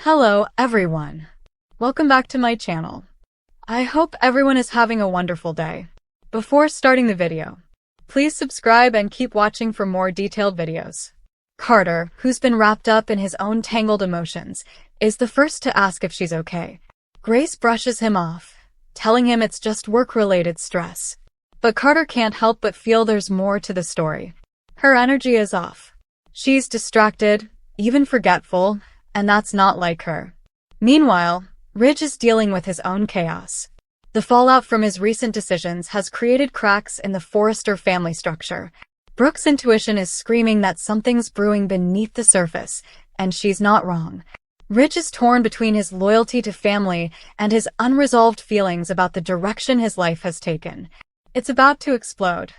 Hello, everyone. Welcome back to my channel. I hope everyone is having a wonderful day. Before starting the video, please subscribe and keep watching for more detailed videos. Carter, who's been wrapped up in his own tangled emotions, is the first to ask if she's okay. Grace brushes him off, telling him it's just work-related stress. But Carter can't help but feel there's more to the story. Her energy is off. She's distracted, even forgetful, and that's not like her. Meanwhile, Ridge is dealing with his own chaos. The fallout from his recent decisions has created cracks in the Forrester family structure. Brooke's intuition is screaming that something's brewing beneath the surface, and she's not wrong. Ridge is torn between his loyalty to family and his unresolved feelings about the direction his life has taken. It's about to explode.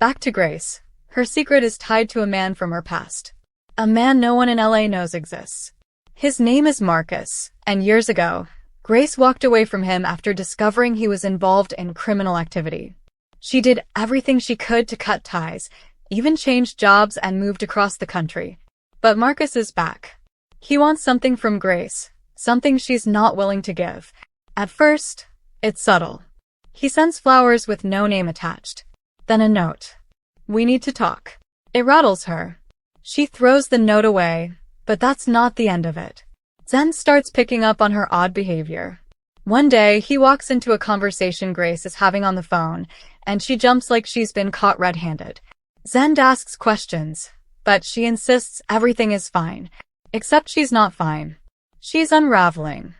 Back to Grace. Her secret is tied to a man from her past. A man no one in LA knows exists. His name is Marcus, and years ago, Grace walked away from him after discovering he was involved in criminal activity. She did everything she could to cut ties, even changed jobs and moved across the country. But Marcus is back. He wants something from Grace, something she's not willing to give. At first, it's subtle. He sends flowers with no name attached. Then a note. "We need to talk." It rattles her. She throws the note away, but that's not the end of it. Zen starts picking up on her odd behavior. One day, he walks into a conversation Grace is having on the phone, and she jumps like she's been caught red-handed. Zen asks questions, but she insists everything is fine. Except she's not fine. She's unraveling.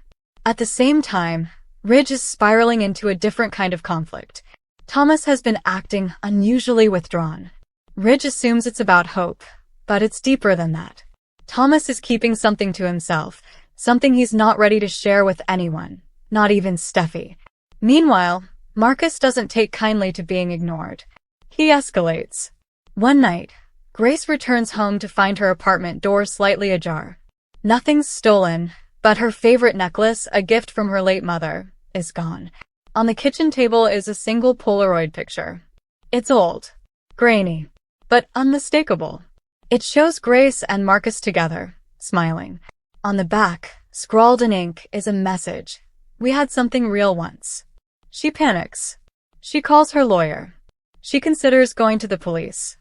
At the same time, Ridge is spiraling into a different kind of conflict. Thomas has been acting unusually withdrawn. Ridge assumes it's about Hope, but it's deeper than that. Thomas is keeping something to himself, something he's not ready to share with anyone, not even Steffi. Meanwhile, Marcus doesn't take kindly to being ignored. He escalates. One night, Grace returns home to find her apartment door slightly ajar. Nothing's stolen, but her favorite necklace, a gift from her late mother, is gone. On the kitchen table is a single Polaroid picture. It's old, grainy, but unmistakable. It shows Grace and Marcus together, smiling. On the back, scrawled in ink, is a message. "We had something real once." She panics. She calls her lawyer. She considers going to the police.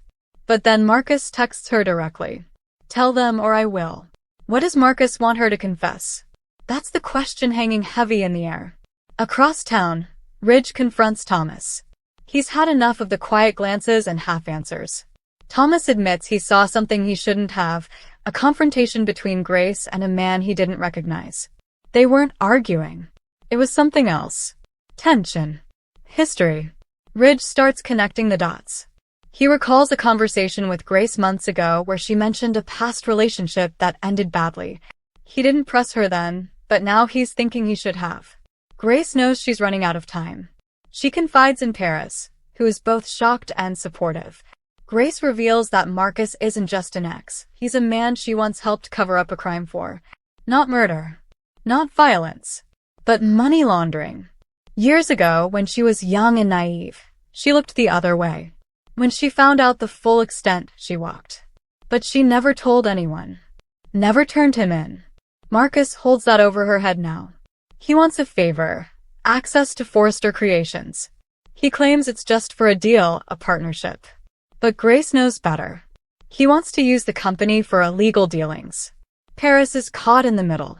But then Marcus texts her directly. "Tell them or I will." What does Marcus want her to confess? That's the question hanging heavy in the air. Across town, Ridge confronts Thomas. He's had enough of the quiet glances and half-answers. Thomas admits he saw something he shouldn't have, a confrontation between Grace and a man he didn't recognize. They weren't arguing. It was something else. Tension. History. Ridge starts connecting the dots. He recalls a conversation with Grace months ago where she mentioned a past relationship that ended badly. He didn't press her then, but now he's thinking he should have. Grace knows she's running out of time. She confides in Paris, who is both shocked and supportive. Grace reveals that Marcus isn't just an ex. He's a man she once helped cover up a crime for. Not murder. Not violence. But money laundering. Years ago, when she was young and naive, she looked the other way. When she found out the full extent, she walked. But she never told anyone. Never turned him in. Marcus holds that over her head now. He wants a favor. Access to Forrester Creations. He claims it's just for a deal, a partnership. But Grace knows better. He wants to use the company for illegal dealings. Paris is caught in the middle.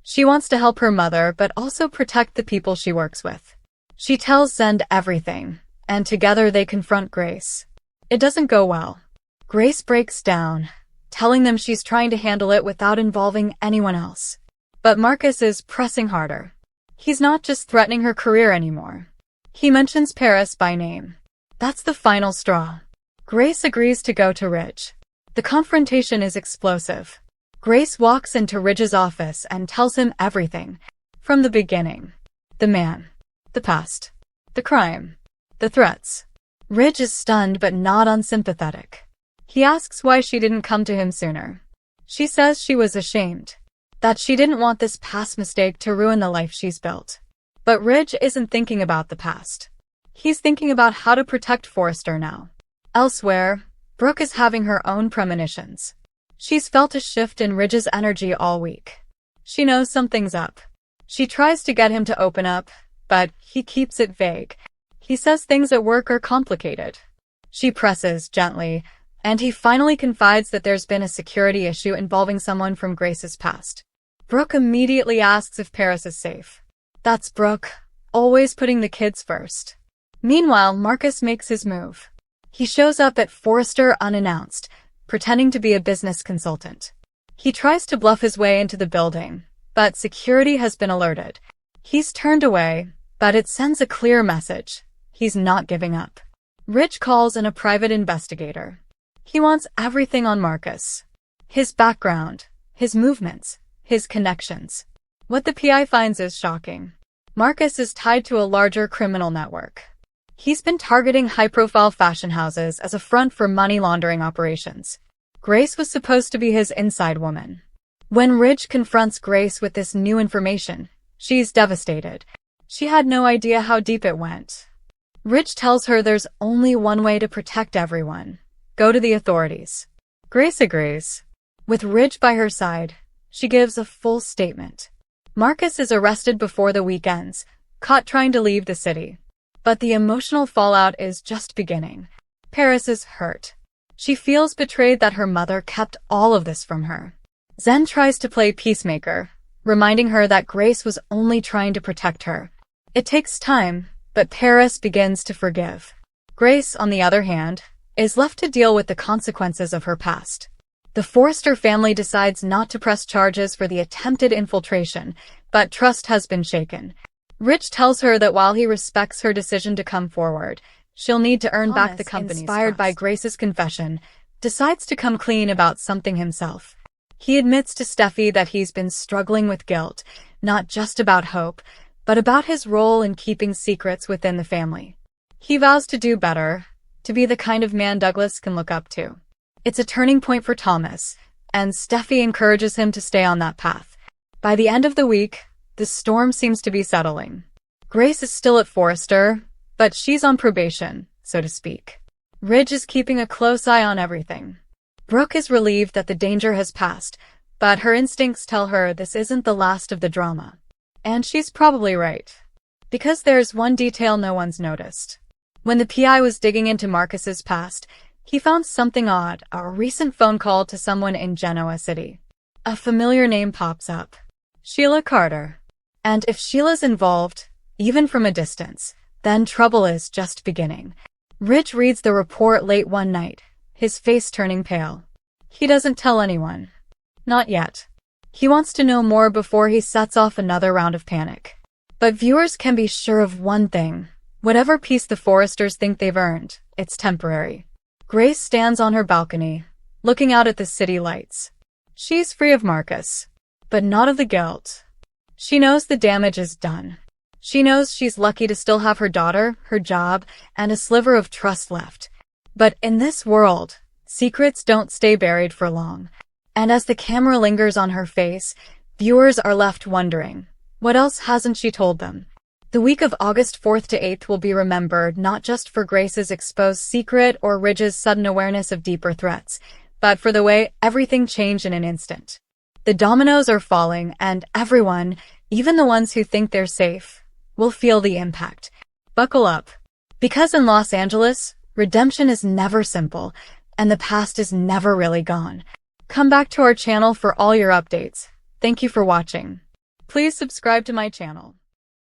She wants to help her mother but also protect the people she works with. She tells Zend everything, and together they confront Grace. It doesn't go well. Grace breaks down, telling them she's trying to handle it without involving anyone else. But Marcus is pressing harder. He's not just threatening her career anymore. He mentions Paris by name. That's the final straw. Grace agrees to go to Ridge. The confrontation is explosive. Grace walks into Ridge's office and tells him everything. From the beginning. The man. The past. The crime. The threats. Ridge is stunned but not unsympathetic. He asks why she didn't come to him sooner. She says she was ashamed. That she didn't want this past mistake to ruin the life she's built. But Ridge isn't thinking about the past. He's thinking about how to protect Forrester now. Elsewhere, Brooke is having her own premonitions. She's felt a shift in Ridge's energy all week. She knows something's up. She tries to get him to open up, but he keeps it vague. He says things at work are complicated. She presses gently, and he finally confides that there's been a security issue involving someone from Grace's past. Brooke immediately asks if Paris is safe. That's Brooke, always putting the kids first. Meanwhile, Marcus makes his move. He shows up at Forrester unannounced, pretending to be a business consultant. He tries to bluff his way into the building, but security has been alerted. He's turned away, but it sends a clear message. He's not giving up. Rich calls in a private investigator. He wants everything on Marcus. His background, his movements, his connections. What the PI finds is shocking. Marcus is tied to a larger criminal network. He's been targeting high-profile fashion houses as a front for money laundering operations. Grace was supposed to be his inside woman. When Ridge confronts Grace with this new information, she's devastated. She had no idea how deep it went. Ridge tells her there's only one way to protect everyone. Go to the authorities. Grace agrees. With Ridge by her side, she gives a full statement. Marcus is arrested before the week ends, caught trying to leave the city. But the emotional fallout is just beginning. Paris is hurt. She feels betrayed that her mother kept all of this from her. Zen tries to play peacemaker, reminding her that Grace was only trying to protect her. It takes time, but Paris begins to forgive. Grace, on the other hand, is left to deal with the consequences of her past. The Forrester family decides not to press charges for the attempted infiltration, but trust has been shaken. Rich tells her that while he respects her decision to come forward, she'll need to earn back the company's inspired by Grace's confession, decides to come clean about something himself. He admits to Steffi that he's been struggling with guilt, not just about hope, but about his role in keeping secrets within the family. He vows to do better, to be the kind of man Douglas can look up to. It's a turning point for Thomas, and Steffi encourages him to stay on that path. By the end of the week, the storm seems to be settling. Grace is still at Forrester, but she's on probation, so to speak. Ridge is keeping a close eye on everything. Brooke is relieved that the danger has passed, but her instincts tell her this isn't the last of the drama. And she's probably right. Because there's one detail no one's noticed. When the PI was digging into Marcus's past, he found something odd, a recent phone call to someone in Genoa City. A familiar name pops up. Sheila Carter. And if Sheila's involved, even from a distance, then trouble is just beginning. Rich reads the report late one night, his face turning pale. He doesn't tell anyone. Not yet. He wants to know more before he sets off another round of panic. But viewers can be sure of one thing. Whatever peace the Forresters think they've earned, it's temporary. Grace stands on her balcony, looking out at the city lights. She's free of Marcus, but not of the guilt. She knows the damage is done. She knows she's lucky to still have her daughter, her job, and a sliver of trust left. But in this world, secrets don't stay buried for long. And as the camera lingers on her face, viewers are left wondering, what else hasn't she told them? The week of August 4th to 8th will be remembered not just for Grace's exposed secret or Ridge's sudden awareness of deeper threats, but for the way everything changed in an instant. The dominoes are falling, and everyone, even the ones who think they're safe, will feel the impact. Buckle up. Because in Los Angeles, redemption is never simple, and the past is never really gone. Come back to our channel for all your updates. Thank you for watching. Please subscribe to my channel.